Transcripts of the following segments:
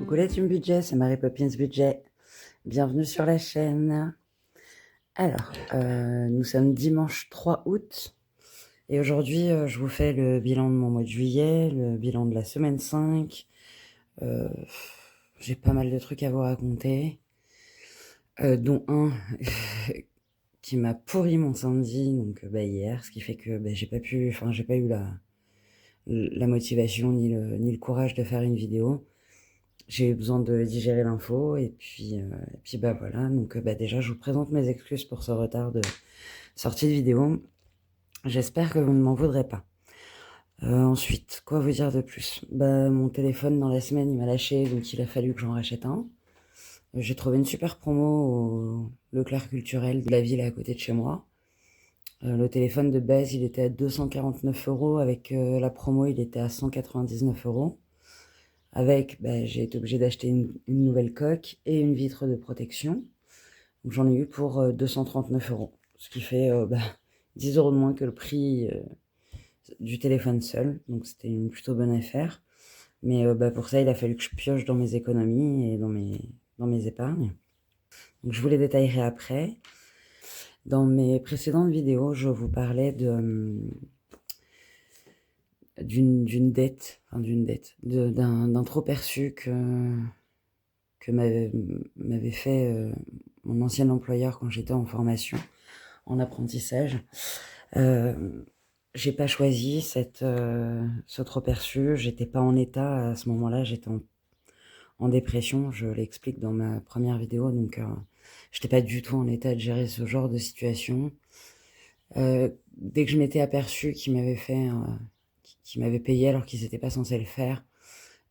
Coucou la team budget, c'est Mary Poppins Budget. Bienvenue sur la chaîne. Alors, nous sommes dimanche 3 août et aujourd'hui, je vous fais le bilan de mon mois de juillet, le bilan de la semaine 5. J'ai pas mal de trucs à vous raconter, dont un qui m'a pourri mon samedi, donc hier, ce qui fait que j'ai pas eu la motivation ni le courage de faire une vidéo. J'ai eu besoin de digérer l'info et puis voilà. Donc déjà, je vous présente mes excuses pour ce retard de sortie de vidéo. J'espère que vous ne m'en voudrez pas. Ensuite, quoi vous dire de plus? Mon téléphone dans la semaine, il m'a lâché, donc il a fallu que j'en rachète un. J'ai trouvé une super promo au Leclerc Culturel de la ville à côté de chez moi. Le téléphone de base, il était à 249 €. Avec la promo, il était à 199 €. Avec, j'ai été obligée d'acheter une nouvelle coque et une vitre de protection. Donc j'en ai eu pour 239 €. Ce qui fait 10 € de moins que le prix du téléphone seul. Donc c'était une plutôt bonne affaire. Mais pour ça, il a fallu que je pioche dans mes économies et dans mes épargnes. Donc je vous les détaillerai après. Dans mes précédentes vidéos, je vous parlais d'un trop perçu que m'avait fait mon ancien employeur quand j'étais en formation, en apprentissage. J'ai pas choisi ce trop perçu. J'étais pas en état à ce moment-là. J'étais en dépression. Je l'explique dans ma première vidéo. Donc, j'étais pas du tout en état de gérer ce genre de situation. Dès que je m'étais aperçu qu'ils m'avaient qu'ils m'avaient payé alors qu'ils n'étaient pas censés le faire,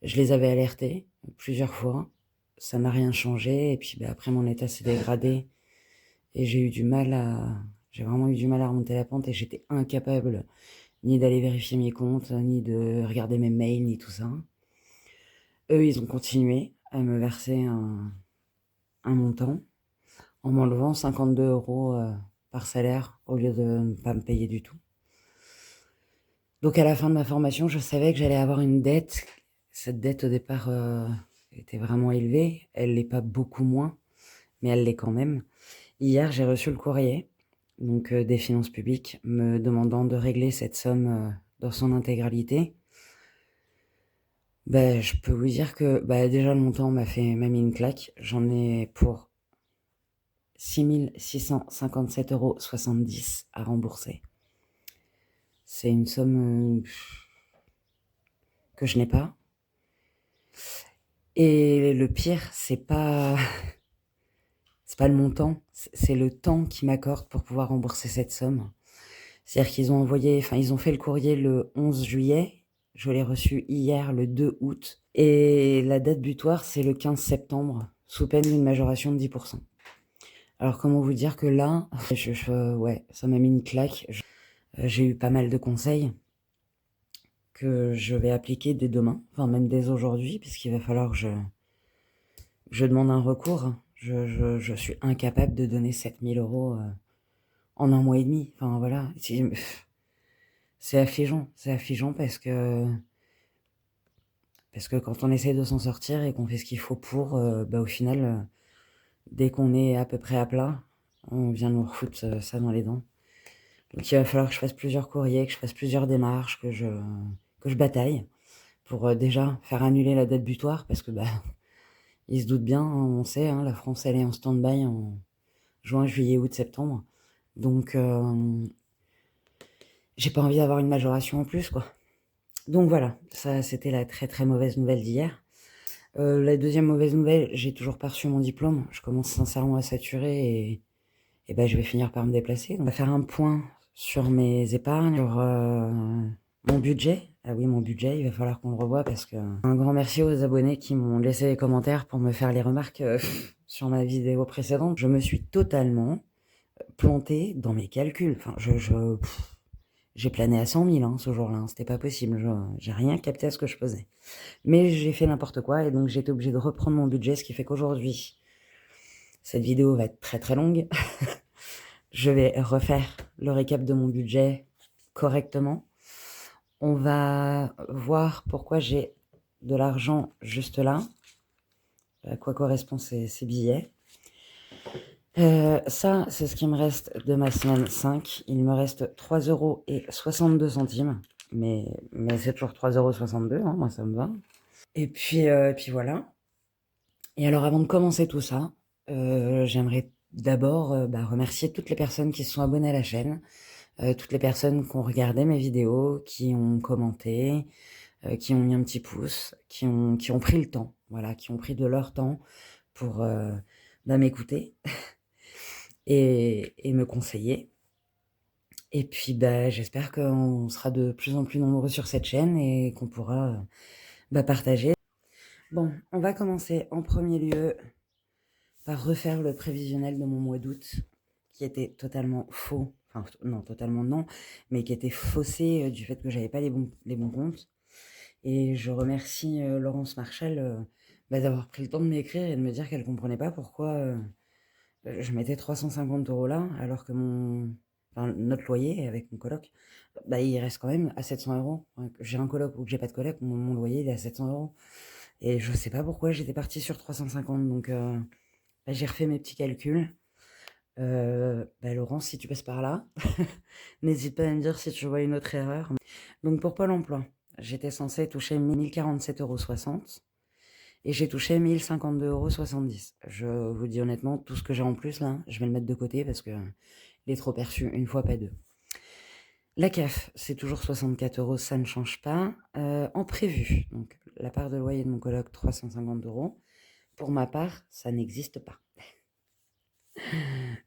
je les avais alertés plusieurs fois. Ça n'a rien changé. Et puis, après, mon état s'est dégradé et j'ai vraiment eu du mal à remonter la pente et j'étais incapable ni d'aller vérifier mes comptes, ni de regarder mes mails, ni tout ça. Eux, ils ont continué à me verser un montant en m'enlevant 52 € par salaire au lieu de ne pas me payer du tout. Donc à la fin de ma formation, je savais que j'allais avoir une dette. Cette dette au départ était vraiment élevée. Elle l'est pas beaucoup moins, mais elle l'est quand même. Hier, j'ai reçu le courrier donc des finances publiques me demandant de régler cette somme dans son intégralité. Je peux vous dire que déjà le montant m'a mis une claque. J'en ai pour 6 657,70 € à rembourser. C'est une somme que je n'ai pas. Et le pire, c'est pas le montant, c'est le temps qu'ils m'accordent pour pouvoir rembourser cette somme. C'est-à-dire qu'ils ont fait le courrier le 11 juillet. Je l'ai reçu hier, le 2 août. Et la date butoir, c'est le 15 septembre, sous peine d'une majoration de 10%. Alors, comment vous dire que là, ça m'a mis une claque. J'ai eu pas mal de conseils que je vais appliquer dès demain, enfin même dès aujourd'hui, puisqu'il va falloir que je demande un recours. Je suis incapable de donner 7 000 € en un mois et demi. Enfin voilà, c'est affligeant parce que quand on essaie de s'en sortir et qu'on fait ce qu'il faut pour, au final, dès qu'on est à peu près à plat, on vient nous refoutre ça dans les dents. Donc il va falloir que je fasse plusieurs courriers, que je fasse plusieurs démarches, que je bataille pour déjà faire annuler la date butoir parce que ils se doutent bien, hein, on sait, hein, la France elle est en stand-by en juin, juillet, août, septembre. Donc j'ai pas envie d'avoir une majoration en plus, quoi. Donc voilà, ça c'était la très très mauvaise nouvelle d'hier. La deuxième mauvaise nouvelle, j'ai toujours pas reçu mon diplôme. Je commence sincèrement à saturer et je vais finir par me déplacer. Donc, on va faire un point sur mes épargnes, sur mon budget. Ah oui, mon budget, il va falloir qu'on le revoie parce que... Un grand merci aux abonnés qui m'ont laissé des commentaires pour me faire les remarques sur ma vidéo précédente. Je me suis totalement plantée dans mes calculs. Enfin, j'ai plané à 100 000 ce jour-là, hein. C'était pas possible. J'ai rien capté à ce que je faisais. Mais j'ai fait n'importe quoi et donc j'ai été obligée de reprendre mon budget, ce qui fait qu'aujourd'hui, cette vidéo va être très très longue. Je vais refaire le récap de mon budget correctement. On va voir pourquoi j'ai de l'argent juste là. à quoi correspondent ces billets. Ça, c'est ce qui me reste de ma semaine 5. Il me reste 3,62 €, mais c'est toujours 3,62 €, hein, moi ça me va. Et puis voilà. Et alors avant de commencer tout ça, j'aimerais d'abord remercier toutes les personnes qui se sont abonnées à la chaîne, toutes les personnes qui ont regardé mes vidéos, qui ont commenté, qui ont mis un petit pouce, qui ont pris le temps, voilà, qui ont pris de leur temps pour m'écouter et me conseiller. Et puis j'espère qu'on sera de plus en plus nombreux sur cette chaîne et qu'on pourra partager. Bon, on va commencer en premier lieu par refaire le prévisionnel de mon mois d'août, qui était totalement faux, enfin non, totalement non, mais qui était faussé du fait que j'avais pas les bons comptes. Et je remercie Laurence Marchal d'avoir pris le temps de m'écrire et de me dire qu'elle comprenait pas pourquoi je mettais 350 € là, alors que notre loyer avec mon coloc, il reste quand même à 700 €. Que j'ai un coloc ou que j'ai pas de coloc, mon loyer il est à 700 €. Et je sais pas pourquoi j'étais partie sur 350, donc j'ai refait mes petits calculs. Laurence, si tu passes par là, n'hésite pas à me dire si tu vois une autre erreur. Donc pour Pôle emploi, j'étais censée toucher 1047,60 € et j'ai touché 1052,70 €. Je vous dis honnêtement, tout ce que j'ai en plus là, je vais le mettre de côté parce que il est trop perçu, une fois pas deux. La CAF, c'est toujours 64 €, ça ne change pas. En prévu, donc la part de loyer de mon coloc, 350 €. Pour ma part, ça n'existe pas.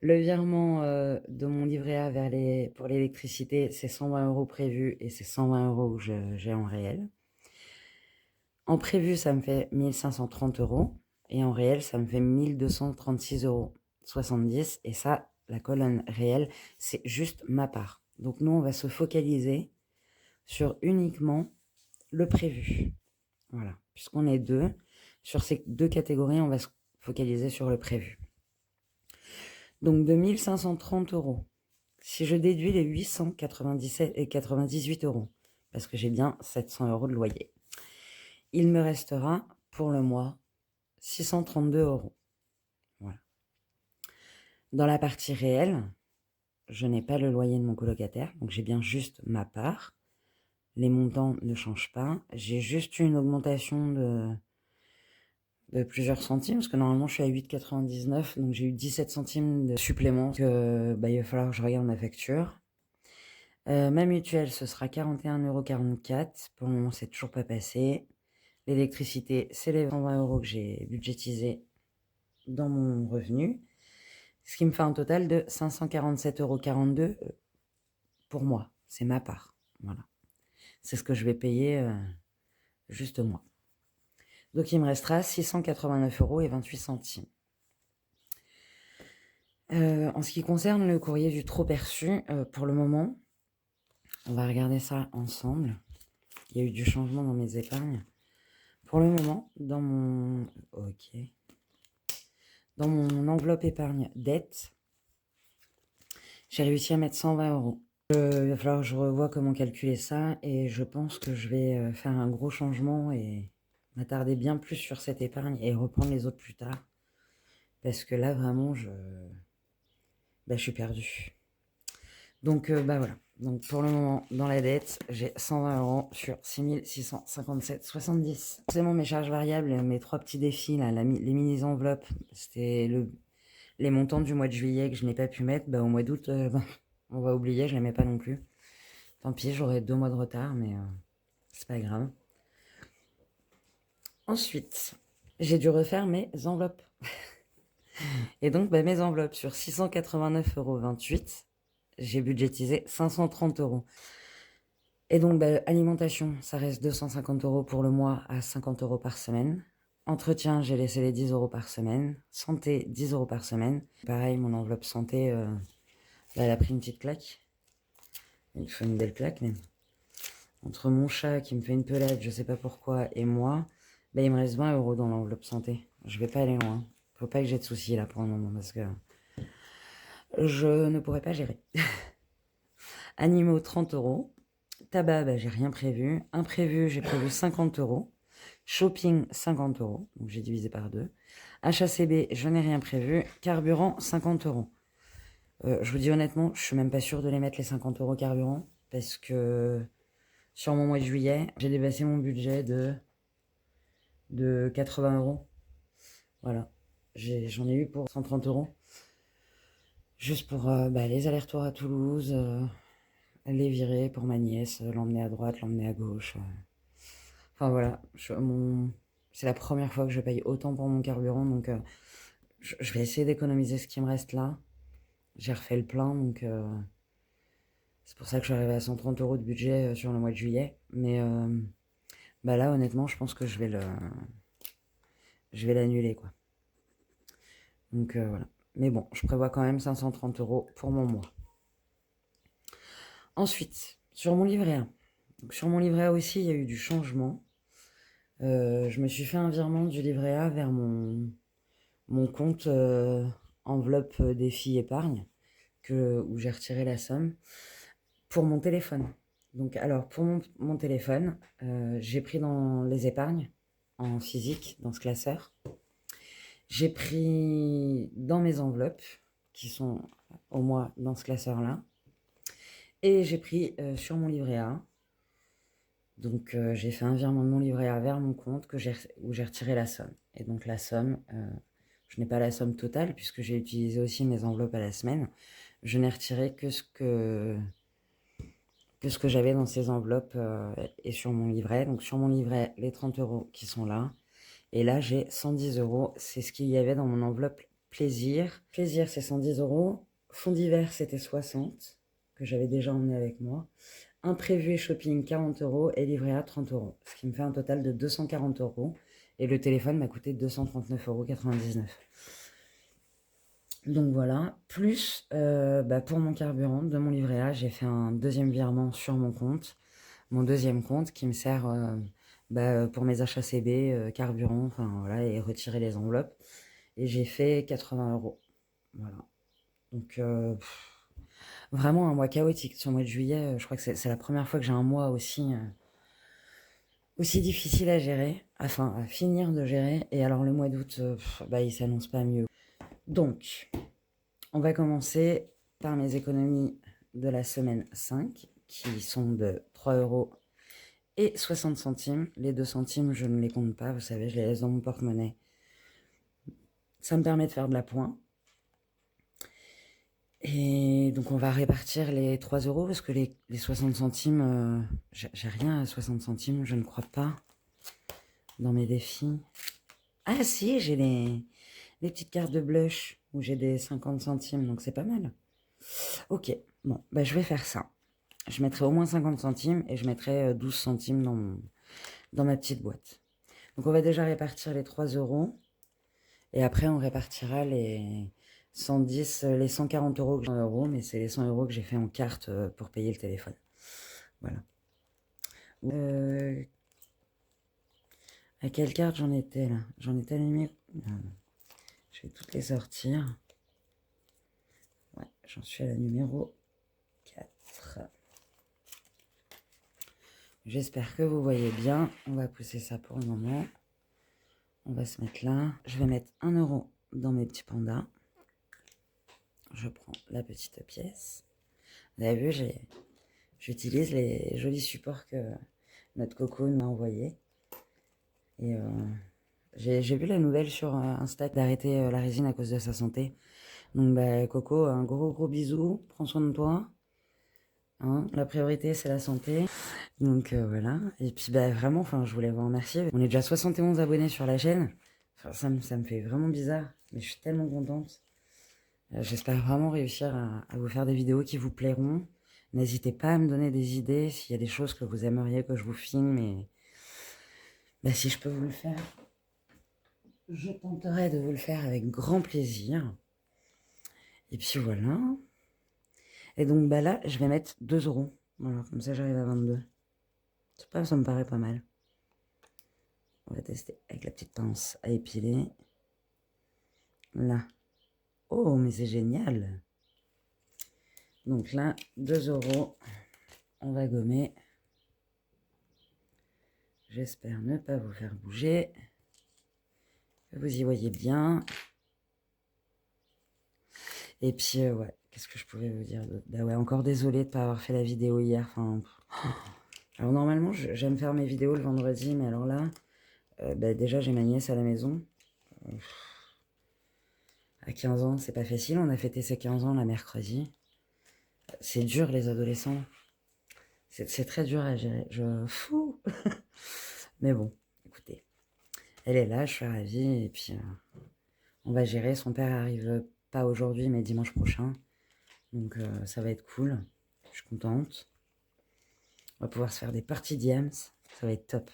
Le virement de mon livret A pour l'électricité, c'est 120 € prévu et c'est 120 € que j'ai en réel. En prévu, ça me fait 1530 € et en réel, ça me fait 1236,70 €. Et ça, la colonne réelle, c'est juste ma part. Donc nous, on va se focaliser sur uniquement le prévu. Voilà, puisqu'on est deux, sur ces deux catégories, on va se focaliser sur le prévu. Donc de 1530 €, si je déduis les 897 et 98 €, parce que j'ai bien 700 € de loyer, il me restera pour le mois 632 €. Voilà. Dans la partie réelle, je n'ai pas le loyer de mon colocataire, donc j'ai bien juste ma part. Les montants ne changent pas. J'ai juste eu une augmentation de plusieurs centimes, parce que normalement je suis à 8,99, donc j'ai eu 17 centimes de supplément. Il va falloir que je regarde ma facture. Ma mutuelle, ce sera 41,44 €. Pour le moment, c'est toujours pas passé. L'électricité, c'est les 120 € que j'ai budgétisé dans mon revenu, ce qui me fait un total de 547,42 € pour moi. C'est ma part. Voilà. C'est ce que je vais payer juste moi. Donc il me restera 689,28 €. En ce qui concerne le courrier du trop perçu, pour le moment, on va regarder ça ensemble. Il y a eu du changement dans mes épargnes. Pour le moment, dans mon enveloppe épargne dette, j'ai réussi à mettre 120 €. Il va falloir que je revoie comment calculer ça et je pense que je vais faire un gros changement et m'attarder bien plus sur cette épargne et reprendre les autres plus tard. Parce que là, vraiment, je suis perdue. Donc voilà. Donc pour le moment, dans la dette, j'ai 120 € sur 6657,70 €. Forcément, mes charges variables, mes 3 petits défis, là, les mini-enveloppes, c'était les montants du mois de juillet que je n'ai pas pu mettre. Au mois d'août, on va oublier, je ne les mets pas non plus. Tant pis, j'aurai 2 mois de retard, mais c'est pas grave. Ensuite, j'ai dû refaire mes enveloppes. Et donc, mes enveloppes sur 689,28 €, j'ai budgétisé 530 €. Et donc, alimentation, ça reste 250 € pour le mois à 50 € par semaine. Entretien, j'ai laissé les 10 € par semaine. Santé, 10 € par semaine. Pareil, mon enveloppe santé, elle a pris une petite claque. Il faut une belle claque, mais entre mon chat qui me fait une pelade, je sais pas pourquoi, et moi, il me reste 20 € dans l'enveloppe santé. Je vais pas aller loin. Faut pas que j'ai de soucis là pour le moment parce que je ne pourrais pas gérer. Animaux, 30 €. Tabac, j'ai rien prévu. Imprévu, j'ai prévu 50 €. Shopping, 50 euros. Donc j'ai divisé par 2. HACB, je n'ai rien prévu. Carburant, 50 euros. Je vous dis honnêtement, je suis même pas sûre de les mettre les 50 euros carburant. Parce que sur mon mois de juillet, j'ai dépassé mon budget de 80 euros. Voilà. J'en ai eu pour 130 euros. Juste pour les allers-retours à Toulouse, les virer pour ma nièce, l'emmener à droite, l'emmener à gauche. Enfin voilà, c'est la première fois que je paye autant pour mon carburant, donc je vais essayer d'économiser ce qui me reste là. J'ai refait le plein, donc c'est pour ça que je suis arrivé à 130 euros de budget sur le mois de juillet. Mais là, honnêtement, je pense que je vais l'annuler, quoi. Donc voilà. Mais bon, je prévois quand même 530 euros pour mon mois. Ensuite, sur mon livret A. Donc, sur mon livret A aussi, il y a eu du changement. Je me suis fait un virement du livret A vers mon compte enveloppe défi épargne, où j'ai retiré la somme, pour mon téléphone. Donc alors, pour mon téléphone, j'ai pris dans les épargnes, en physique, dans ce classeur. J'ai pris dans mes enveloppes, qui sont au mois dans ce classeur-là. Et j'ai pris sur mon livret A. Donc j'ai fait un virement de mon livret A vers mon compte où j'ai retiré la somme. Et donc la somme, je n'ai pas la somme totale puisque j'ai utilisé aussi mes enveloppes à la semaine. Je n'ai retiré que ce que j'avais dans ces enveloppes et sur mon livret. Donc sur mon livret, les 30 euros qui sont là. Et là, j'ai 110 euros. C'est ce qu'il y avait dans mon enveloppe plaisir. Plaisir, c'est 110 euros. Fonds d'hiver, c'était 60, que j'avais déjà emmené avec moi. Imprévu et shopping, 40 euros. Et livret A, 30 euros. Ce qui me fait un total de 240 euros. Et le téléphone m'a coûté 239,99 €. Donc voilà. Plus, pour mon carburant de mon livret A, j'ai fait un deuxième virement sur mon compte. Mon deuxième compte qui me sert pour mes achats CB, carburant, enfin voilà, et retirer les enveloppes. Et j'ai fait 80 euros. Voilà. Donc vraiment un mois chaotique. Sur le mois de juillet, je crois que c'est la première fois que j'ai un mois aussi difficile à gérer, enfin à finir de gérer. Et alors le mois d'août, il s'annonce pas mieux. Donc, on va commencer par mes économies de la semaine 5, qui sont de 3 euros et 60 centimes. Les 2 centimes, je ne les compte pas, vous savez, je les laisse dans mon porte-monnaie. Ça me permet de faire de la pointe. Et donc on va répartir les 3 euros parce que les 60 centimes, j'ai rien à 60 centimes, je ne crois pas, dans mes défis. Ah si, j'ai les petites cartes de blush où j'ai des 50 centimes, donc c'est pas mal. Ok, bon, je vais faire ça. Je mettrai au moins 50 centimes et je mettrai 12 centimes dans ma petite boîte. Donc on va déjà répartir les 3 euros. Et après, on répartira les 110, les 140 euros, 100 euros, mais c'est les 100 euros que j'ai fait en carte pour payer le téléphone. Voilà. À quelle carte j'en étais là? J'en étais à la numéro... Je vais toutes les sortir. Ouais, j'en suis à la numéro 4. J'espère que vous voyez bien. On va pousser ça pour le moment. On va se mettre là. Je vais mettre 1 euro dans mes petits pandas. Je prends la petite pièce. Vous avez vu, j'utilise les jolis supports que notre Coco m'a envoyés. Et j'ai vu la nouvelle sur Insta d'arrêter la résine à cause de sa santé. Donc Coco, un gros bisou. Prends soin de toi. Hein, la priorité, c'est la santé. Donc voilà. Et puis vraiment, je voulais vous remercier. On est déjà 71 abonnés sur la chaîne. Ça me fait vraiment bizarre. Mais je suis tellement contente. J'espère vraiment réussir à vous faire des vidéos qui vous plairont. N'hésitez pas à me donner des idées s'il y a des choses que vous aimeriez que je vous filme. Et si je peux vous le faire, je tenterai de vous le faire avec grand plaisir. Et puis voilà. Et donc là, je vais mettre 2 euros. Voilà, comme ça j'arrive à 22. Ça me paraît pas mal. On va tester avec la petite pince à épiler. Là. Oh, mais c'est génial. Donc là, 2 euros. On va gommer. J'espère ne pas vous faire bouger. Que vous y voyez bien. Et puis, ouais, qu'est-ce que je pouvais vous dire d'autre? Bah ouais, encore désolée de ne pas avoir fait la vidéo hier. Enfin, alors normalement, j'aime faire mes vidéos le vendredi, mais alors là, bah déjà, j'ai ma nièce à la maison. À 15 ans, c'est pas facile. On a fêté ses 15 ans la mercredi. C'est dur, les adolescents. C'est très dur à gérer. Fou. Mais bon, écoutez. Elle est là, je suis ravie. Et puis, on va gérer. Son père arrive pas aujourd'hui, mais dimanche prochain. Donc, ça va être cool. Je suis contente. On va pouvoir se faire des parties d'IAMS. Ça va être top.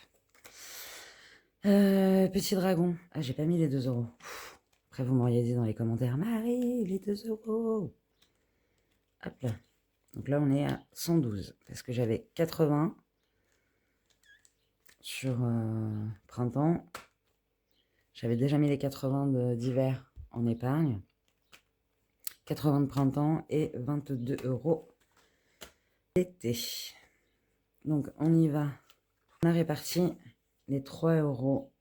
Petit dragon. Ah, j'ai pas mis les 2 euros. Après, vous m'auriez dit dans les commentaires, Marie, les 2 euros. Hop là. Donc là, on est à 112. Parce que j'avais 80 sur printemps. J'avais déjà mis les 80 d'hiver en épargne. 80 de printemps et 22 euros d'été. Donc, on y va. On a réparti les 3 euros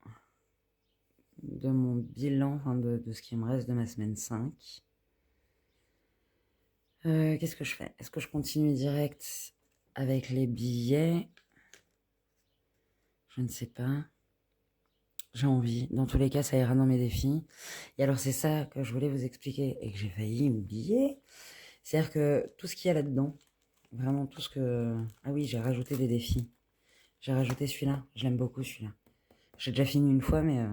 de mon bilan, enfin de ce qui me reste de ma semaine 5. Qu'est-ce que je fais? Est-ce que je continue direct avec les billets? Je ne sais pas. J'ai envie. Dans tous les cas, ça ira dans mes défis. Et alors, c'est ça que je voulais vous expliquer et que j'ai failli oublier. C'est-à-dire que tout ce qu'il y a là-dedans, vraiment tout ce que... Ah oui, j'ai rajouté des défis. J'ai rajouté celui-là. Je l'aime beaucoup, celui-là. J'ai déjà fini une fois, mais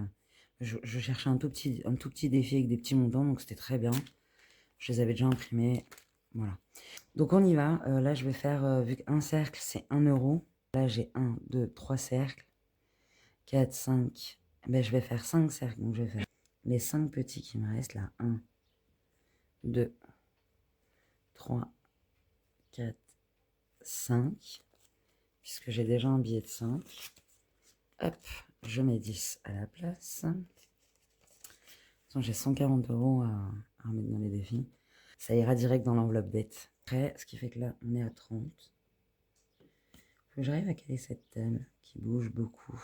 je cherchais un tout petit défi avec des petits montants, donc c'était très bien. Je les avais déjà imprimés. Voilà. Donc on y va. Là, je vais faire, vu qu'un cercle, c'est 1 euro. Là, j'ai 1, 2, 3 cercles. 4, 5. Ben, je vais faire 5 cercles. Donc, je vais faire les 5 petits qui me restent là. 1, 2, 3, 4, 5. Puisque j'ai déjà un billet de 5. Hop, je mets 10 à la place. J'ai 140 euros à remettre dans les défis. Ça ira direct dans l'enveloppe bête. Après, ce qui fait que là, on est à 30. Faut que j'arrive à caler cette table qui bouge beaucoup.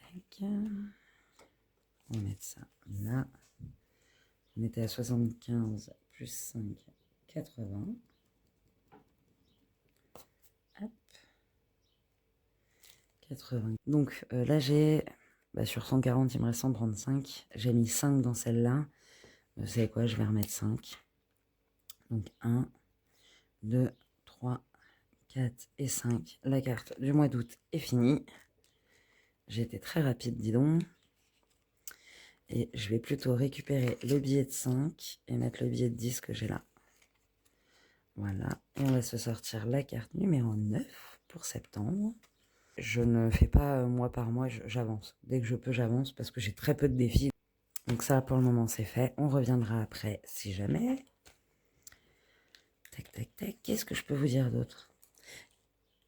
Tac. On va mettre ça là. On était à 75 plus 5, 80. Hop. 80. Donc là, j'ai... sur 140, il me reste 135. J'ai mis 5 dans celle-là. Vous savez quoi, je vais remettre 5. Donc 1, 2, 3, 4 et 5. La carte du mois d'août est finie. J'ai été très rapide, dis donc. Et je vais plutôt récupérer le billet de 5 et mettre le billet de 10 que j'ai là. Voilà. Et on va se sortir la carte numéro 9 pour septembre. Je ne fais pas mois par mois, j'avance. Dès que je peux, j'avance parce que j'ai très peu de défis. Donc ça, pour le moment, c'est fait. On reviendra après si jamais. Tac, tac, tac. Qu'est-ce que je peux vous dire d'autre?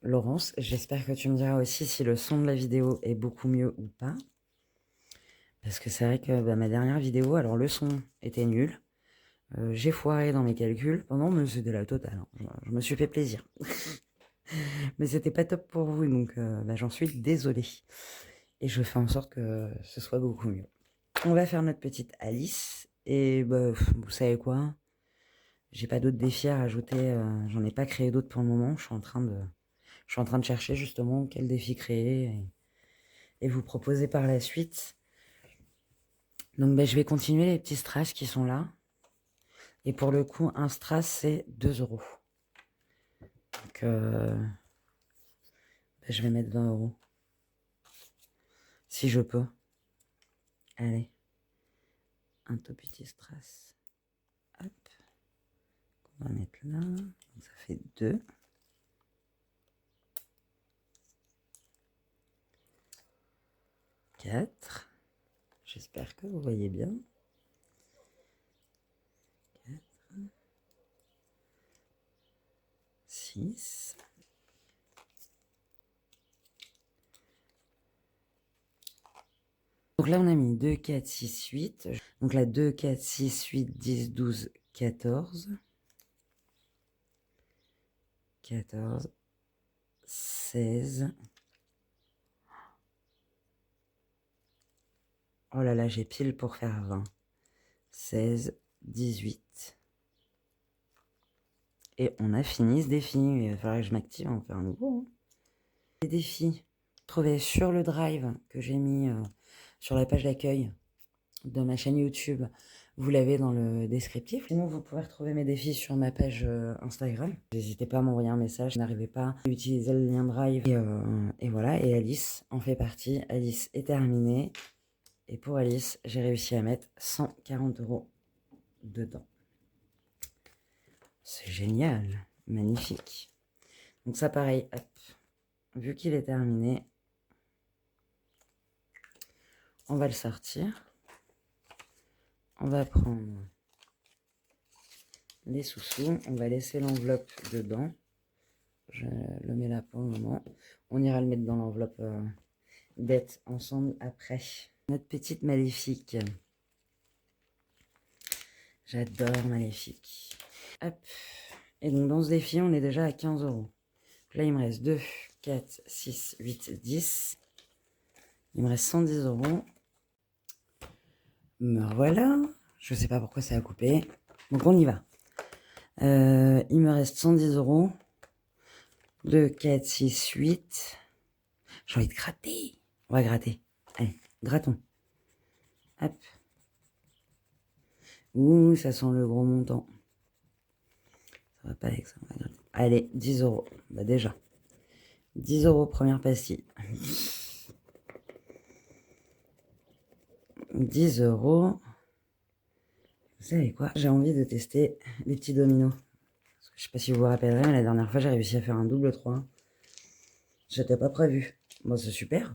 Laurence, j'espère que tu me diras aussi si le son de la vidéo est beaucoup mieux ou pas. Parce que c'est vrai que ma dernière vidéo, alors le son était nul. J'ai foiré dans mes calculs. Oh non, mais c'était la totale. Hein. Je me suis fait plaisir. Mais c'était pas top pour vous, donc j'en suis désolée. Et je fais en sorte que ce soit beaucoup mieux. On va faire notre petite Alice. Et vous savez quoi? J'ai pas d'autres défis à rajouter. J'en ai pas créé d'autres pour le moment. Je suis en train de chercher justement quel défi créer et vous proposer par la suite. Donc je vais continuer les petits strass qui sont là. Et pour le coup, un strass, c'est 2 euros. Donc je vais mettre 20 euros. Si je peux. Allez. Un tout petit strass. Hop. On va mettre là. Donc ça fait 2. 4. J'espère que vous voyez bien. 4. 6. Donc là, on a mis 2, 4, 6, 8. Donc là, 2, 4, 6, 8, 10, 12, 14. 14. 16. Oh là là, j'ai pile pour faire 20. 16, 18. Et on a fini ce défi. Il va falloir que je m'active, on va faire un nouveau. Les défis trouvés sur le drive que j'ai mis sur la page d'accueil de ma chaîne YouTube. Vous l'avez dans le descriptif. Sinon, vous pouvez retrouver mes défis sur ma page Instagram. N'hésitez pas à m'envoyer un message. Je n'arrivais pas à utiliser le lien Drive. Et voilà. Et Alice en fait partie. Alice est terminée. Et pour Alice, j'ai réussi à mettre 140 € dedans. C'est génial. Magnifique. Donc ça, pareil. Hop. Vu qu'il est terminé, on va le sortir. On va prendre les sous-sous. On va laisser l'enveloppe dedans. Je le mets là pour le moment. On ira le mettre dans l'enveloppe bête ensemble après. Notre petite Maléfique. J'adore Maléfique. Hop. Et donc dans ce défi, on est déjà à 15 €. Là, il me reste 2, 4, 6, 8, 10. Il me reste 110 €. Me voilà. Je sais pas pourquoi ça a coupé. Donc on y va. Il me reste 110 €. 2, 4, 6, 8. J'ai envie de gratter. On va gratter. Allez, grattons. Hop. Ouh, ça sent le gros montant. Ça va pas avec ça. On va gratter. Allez, 10 €. Bah déjà. 10 € première pastille. 10 €. Vous savez quoi? J'ai envie de tester les petits dominos. Je sais pas si vous vous rappellerez, mais la dernière fois, j'ai réussi à faire un double 3. J'étais pas prévu. Bon, c'est super.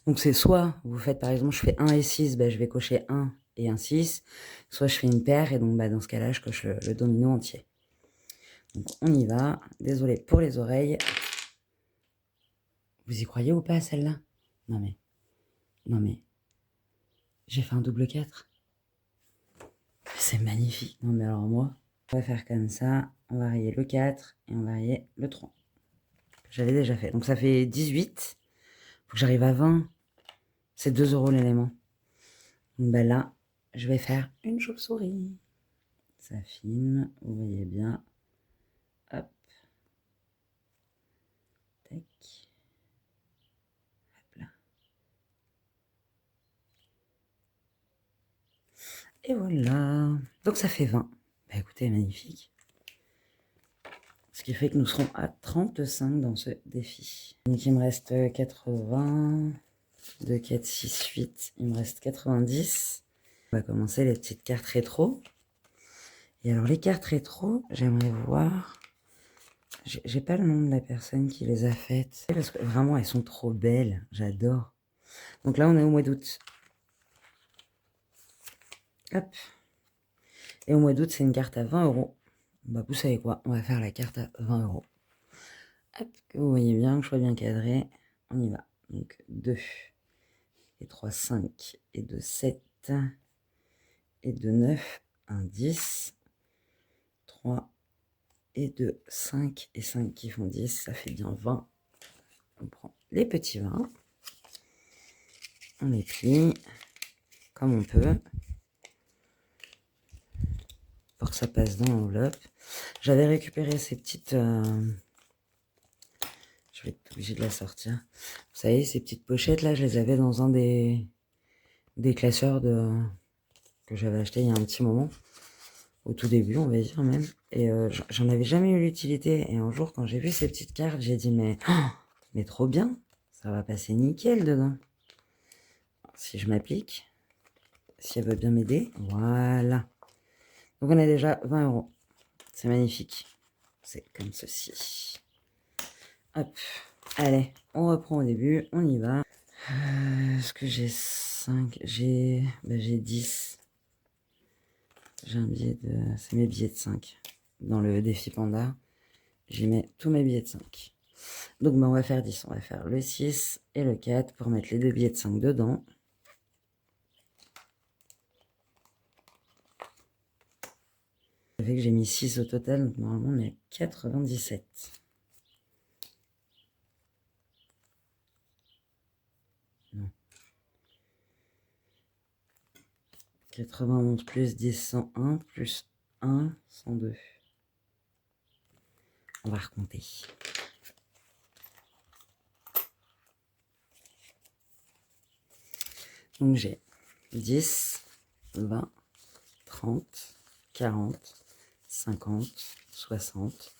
Donc, c'est soit vous faites, par exemple, je fais 1 et 6, bah, je vais cocher 1 et un 6. Soit je fais une paire, et donc, bah, dans ce cas-là, je coche le domino entier. Donc, on y va. Désolée pour les oreilles. Vous y croyez ou pas, celle-là? Non, mais... Non, mais... J'ai fait un double 4. C'est magnifique. Non, mais alors, moi, on va faire comme ça. On va rayer le 4 et on va rayer le 3. J'avais déjà fait. Donc, ça fait 18. Faut que j'arrive à 20. C'est 2 € l'élément. Donc ben là, je vais faire une chauve-souris. Ça filme, vous voyez bien. Hop. Tac. Hop là. Et voilà. Donc ça fait 20. Bah écoutez, magnifique. Ce qui fait que nous serons à 35 dans ce défi. Donc il me reste 80. 2, 4, 6, 8. Il me reste 90. On va commencer les petites cartes rétro. Et alors les cartes rétro, j'aimerais voir... J'ai pas le nom de la personne qui les a faites. Parce que vraiment, elles sont trop belles. J'adore. Donc là, on est au mois d'août. Hop. Et au mois d'août, c'est une carte à 20 €. Bah, vous savez quoi? On va faire la carte à 20 €. Hop, que vous voyez bien, que je sois bien cadré. On y va. Donc 2 et 3, 5 et 2, 7 et 2, 9, 1, 10. 3 et 2, 5 et 5 qui font 10. Ça fait bien 20. On prend les petits 20. On les plie comme on peut pour que ça passe dans l'enveloppe. J'avais récupéré ces petites... je vais être obligée de la sortir. Vous savez, ces petites pochettes là, je les avais dans un des classeurs que j'avais acheté il y a un petit moment. Au tout début, on va dire même. Et j'en avais jamais eu l'utilité. Et un jour, quand j'ai vu ces petites cartes, j'ai dit, mais trop bien. Ça va passer nickel dedans. Si je m'applique, si elle veut bien m'aider, voilà. Donc on a déjà 20 €. C'est magnifique. C'est comme ceci. Hop. Allez, on reprend au début. On y va. Est-ce que j'ai 5? J'ai 10. J'ai un billet de... C'est mes billets de 5. Dans le défi panda, j'y mets tous mes billets de 5. Donc on va faire 10. On va faire le 6 et le 4 pour mettre les deux billets de 5 dedans. Ça fait que j'ai mis 6 au total, donc normalement on est à 97. 91 plus 10, 101 plus 1, 102. On va recompter. Donc j'ai 10, 20, 30, 40, 50, 60,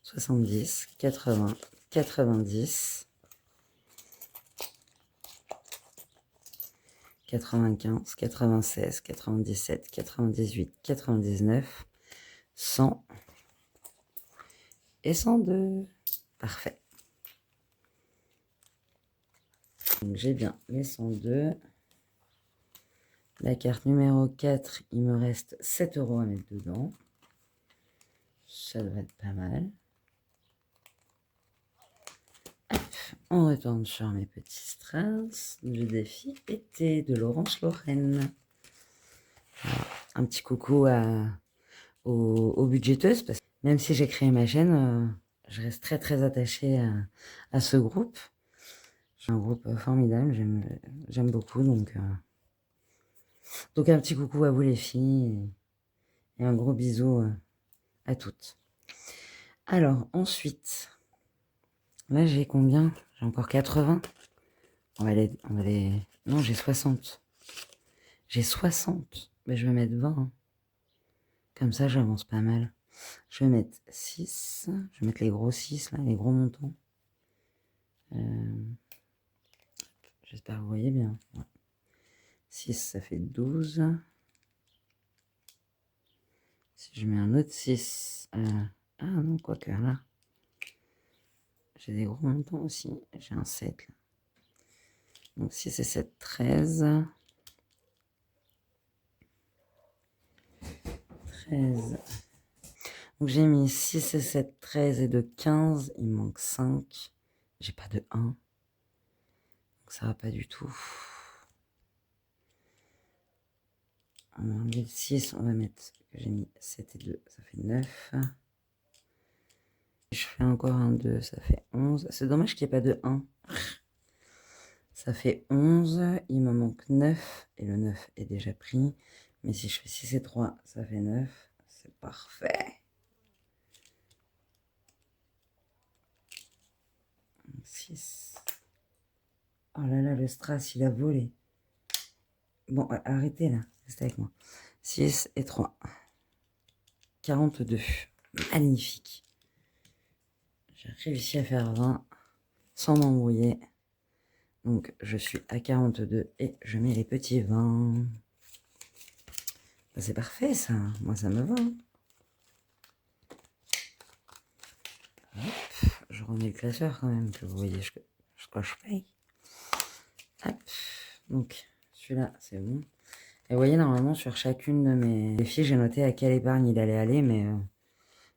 70, 80, 90, 95, 96, 97, 98, 99, 100 et 102. Parfait. Donc j'ai bien les 102. La carte numéro 4, il me reste 7 € à mettre dedans. Ça devrait être pas mal. Hop, on retourne sur mes petits strass du défi été de Laurence Lorraine. Alors, un petit coucou aux budgéteuses, parce que même si j'ai créé ma chaîne, je reste très très attachée à ce groupe. C'est un groupe formidable, j'aime beaucoup, donc un petit coucou à vous les filles et un gros bisou à toutes. Alors ensuite, là j'ai combien? J'ai encore 80. On va les... Non, j'ai 60. J'ai 60. Mais je vais mettre 20. Hein. Comme ça, j'avance pas mal. Je vais mettre 6. Je vais mettre les gros 6, là, les gros montants. J'espère que vous voyez bien. Ouais. 6, ça fait 12. Si je mets un autre 6... ah non, quoique là. J'ai des gros montants aussi. J'ai un 7 là. Donc 6 et 7, 13. 13. Donc j'ai mis 6 et 7, 13 et de 15. Il me manque 5. J'ai pas de 1. Donc ça va pas du tout. On va enlever le 6. On va mettre que j'ai mis 7 et 2. Ça fait 9. Je fais encore un 2. Ça fait 11. C'est dommage qu'il n'y ait pas de 1. Ça fait 11. Il me manque 9. Et le 9 est déjà pris. Mais si je fais 6 et 3, ça fait 9. C'est parfait. 6. Oh là là, le strass, il a volé. Bon, arrêtez là. Restez avec moi. 6 et 3. 42. Magnifique. J'ai réussi à faire 20 sans m'embrouiller. Donc, je suis à 42 et je mets les petits 20. Ben, c'est parfait, ça. Moi, ça me va. Hop, je remets le classeur quand même, que vous voyez ce que je paye. Hop. Donc, celui-là, c'est bon. Et vous voyez, normalement, sur chacune de mes défis, j'ai noté à quelle épargne il allait aller, mais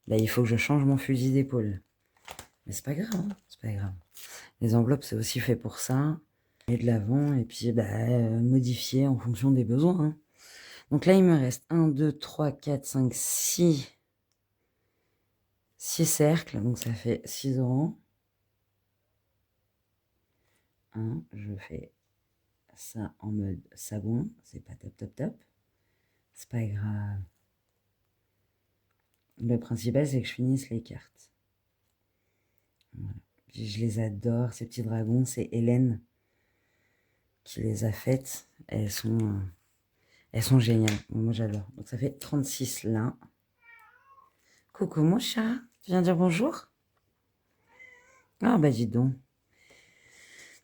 là, il faut que je change mon fusil d'épaule. Mais c'est pas grave, hein, c'est pas grave. Les enveloppes, c'est aussi fait pour ça. Et de l'avant, et puis modifier en fonction des besoins. Hein. Donc là, il me reste 1, 2, 3, 4, 5, 6. 6 cercles, donc ça fait 6 €. Je fais ça en mode savon. C'est pas top, top, top. C'est pas grave. Le principal, c'est que je finisse les cartes. Voilà. Puis je les adore, ces petits dragons. C'est Hélène qui les a faites. Elles sont géniales. Moi, j'adore. Donc, ça fait 36 là. Coucou, mon chat. Tu viens dire bonjour? Ah, bah, dis donc.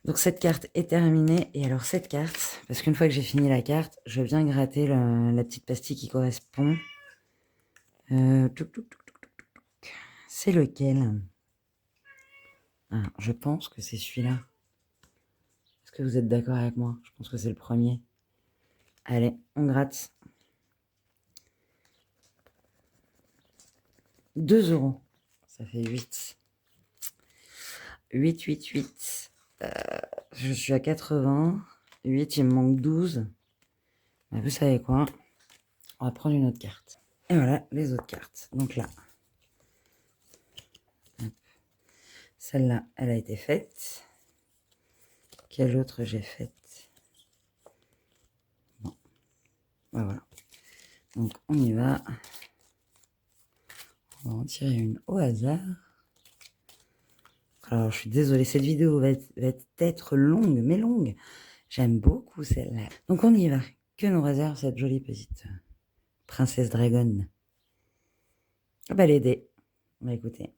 Donc, cette carte est terminée. Et alors, cette carte, parce qu'une fois que j'ai fini la carte, je viens gratter la petite pastille qui correspond. C'est lequel? Ah, je pense que c'est celui-là. Est-ce que vous êtes d'accord avec moi? Je pense que c'est le premier. Allez, on gratte. 2 €. Ça fait 8. 8, 8, 8. Je suis à 80. 8, il me manque 12. Mais vous savez quoi? On va prendre une autre carte. Et voilà, les autres cartes. Donc là. Celle-là, elle a été faite. Quelle autre j'ai faite? Bon. Ouais, voilà. Donc, on y va. On va en tirer une au hasard. Alors, je suis désolée, cette vidéo va être longue, mais longue. J'aime beaucoup celle-là. Donc, on y va. Que nous réserve cette jolie petite princesse dragon? Ah bah, les dés. Bah, écoutez.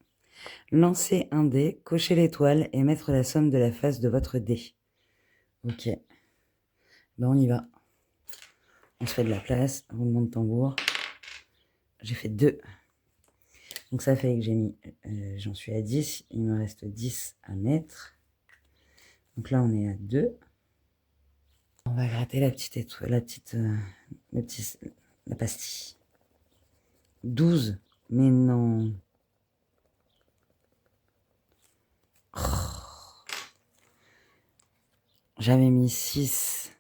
Lancez un dé, cochez l'étoile et mettre la somme de la face de votre dé. Ok. Ben, on y va. On se fait de la place. Roulement de tambour. J'ai fait 2. Donc, ça fait que j'ai mis... j'en suis à 10. Il me reste 10 à mettre. Donc là, on est à 2. On va gratter la petite étoile, la pastille. 12. Mais non. Oh. J'avais mis 6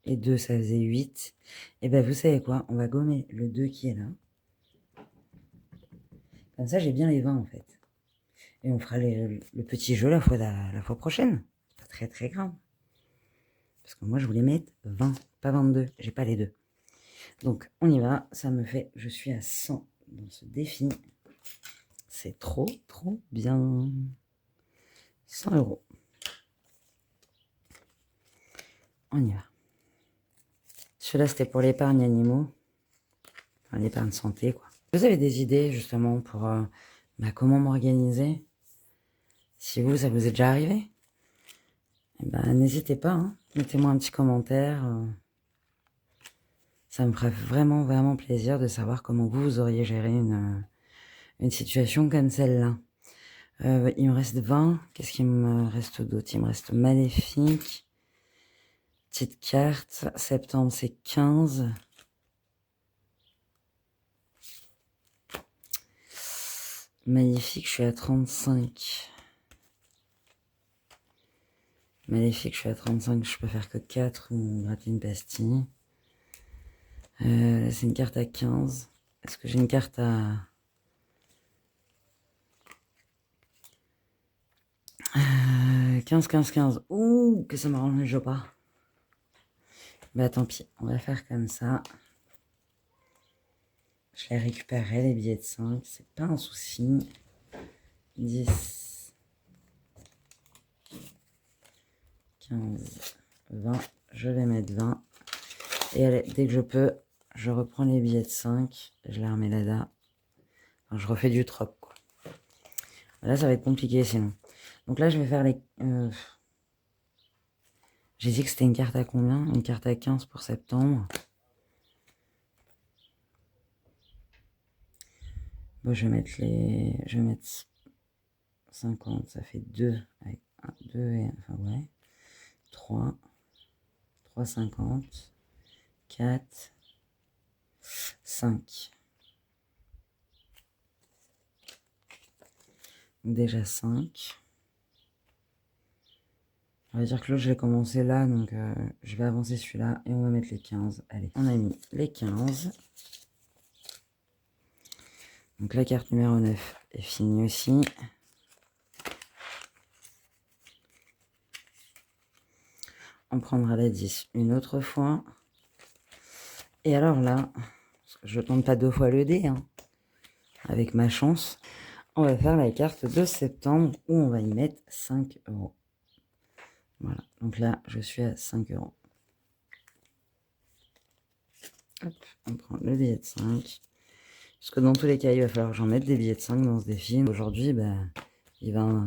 et 2, ça faisait 8. Et ben vous savez quoi? On va gommer le 2 qui est là. Comme ça, j'ai bien les 20 en fait. Et on fera le petit jeu la fois prochaine. C'est pas très très grave. Parce que moi, je voulais mettre 20, pas 22. J'ai pas les deux. Donc, on y va. Ça me fait... Je suis à 100 dans ce défi. C'est trop, trop bien. 100 €. On y va. Celui-là, c'était pour l'épargne animaux. Enfin, l'épargne santé, quoi. Vous avez des idées, justement, pour comment m'organiser? Si vous, ça vous est déjà arrivé? Eh ben, n'hésitez pas, hein. Mettez-moi un petit commentaire. Ça me ferait vraiment, vraiment plaisir de savoir comment vous auriez géré une situation comme celle-là. Il me reste 20. Qu'est-ce qu'il me reste d'autre? Il me reste Maléfique. Petite carte. Septembre, c'est 15. Magnifique, je suis à 35. Maléfique, je suis à 35. Je peux faire que 4 ou gratter une pastille. C'est une carte à 15. Est-ce que j'ai une carte à... 15, 15, 15. Ouh, que ça m'arrange pas. Bah tant pis, on va faire comme ça. Je les récupérerai, les billets de 5. C'est pas un souci. 10, 15, 20. Je vais mettre 20. Et allez, dès que je peux, je reprends les billets de 5. Je les remets là-bas. Enfin, je refais du troc, quoi. Là, ça va être compliqué sinon. Donc là, je vais faire les... J'ai dit que c'était une carte à combien? Une carte à 15 pour septembre. Bon, je vais mettre 50. Ça fait 2. Avec 1, 2 et... Enfin, ouais. 3. 3,50. 4. 5. Déjà 5. On va dire que là, je vais commencer là, donc je vais avancer celui-là et on va mettre les 15. Allez, on a mis les 15. Donc la carte numéro 9 est finie aussi. On prendra la 10 une autre fois. Et alors là, parce que je ne tente pas 2 fois le dé, hein, avec ma chance, on va faire la carte de septembre où on va y mettre 5 €. Voilà, donc là, je suis à 5 €. Hop, on prend le billet de 5. Parce que dans tous les cas, il va falloir que j'en mette des billets de 5 dans ce défi. Aujourd'hui, ben, il va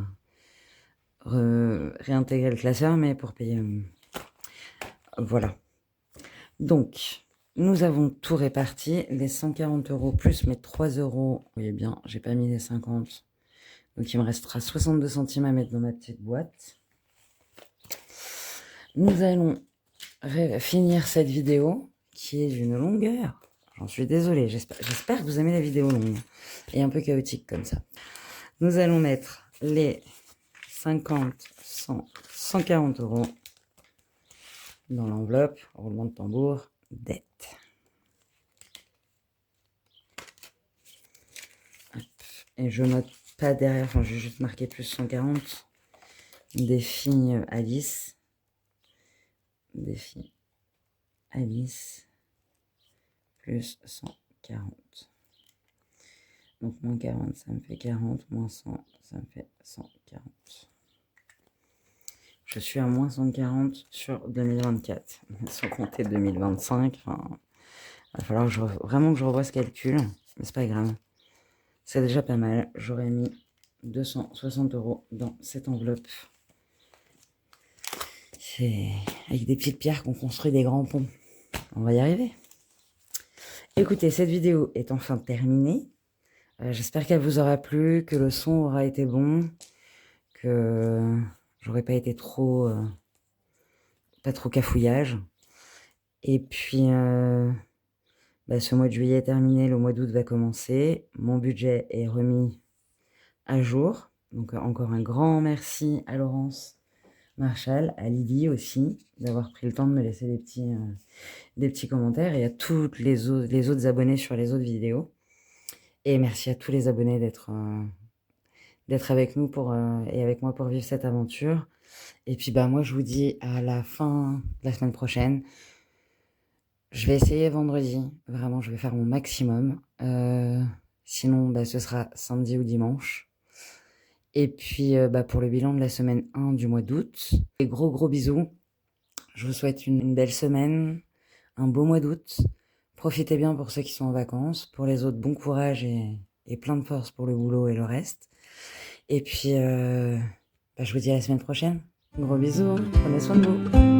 réintégrer le classeur, mais pour payer... voilà. Donc, nous avons tout réparti. Les 140 € plus mes 3 €. Vous voyez bien, j'ai pas mis les 50. Donc, il me restera 62 centimes à mettre dans ma petite boîte. Nous allons finir cette vidéo qui est d'une longueur. J'en suis désolée. J'espère que vous aimez la vidéo longue et un peu chaotique comme ça. Nous allons mettre les 50, 100, 140 € dans l'enveloppe. Roulement de tambour, dette. Hop. Et je note pas derrière, enfin je vais juste marquer plus 140. Défi Alice. Défi Alice. plus 140. Donc moins 40, ça me fait 40, moins 100, ça me fait 140. Je suis à moins 140 sur 2024, sans compter 2025. Enfin, il va falloir que vraiment que je revoie ce calcul, mais c'est pas grave. C'est déjà pas mal. J'aurais mis 260 € dans cette enveloppe. C'est avec des petites pierres qu'on construit des grands ponts. On va y arriver. Écoutez, cette vidéo est enfin terminée. J'espère qu'elle vous aura plu, que le son aura été bon, que j'aurais pas été trop... pas trop cafouillage. Et puis, ce mois de juillet est terminé, le mois d'août va commencer. Mon budget est remis à jour. Donc, encore un grand merci à Laurence Marshall, à Lydie aussi, d'avoir pris le temps de me laisser des petits commentaires, et à toutes les autres abonnés sur les autres vidéos. Et merci à tous les abonnés d'être avec nous et avec moi pour vivre cette aventure. Et puis moi je vous dis à la fin de la semaine prochaine. Je vais essayer vendredi, vraiment je vais faire mon maximum. Sinon ce sera samedi ou dimanche. Et puis pour le bilan de la semaine 1 du mois d'août. Des gros bisous. Je vous souhaite une belle semaine, un beau mois d'août. Profitez bien pour ceux qui sont en vacances. Pour les autres, bon courage et plein de force pour le boulot et le reste. Et puis je vous dis à la semaine prochaine. Gros bisous, prenez soin de vous.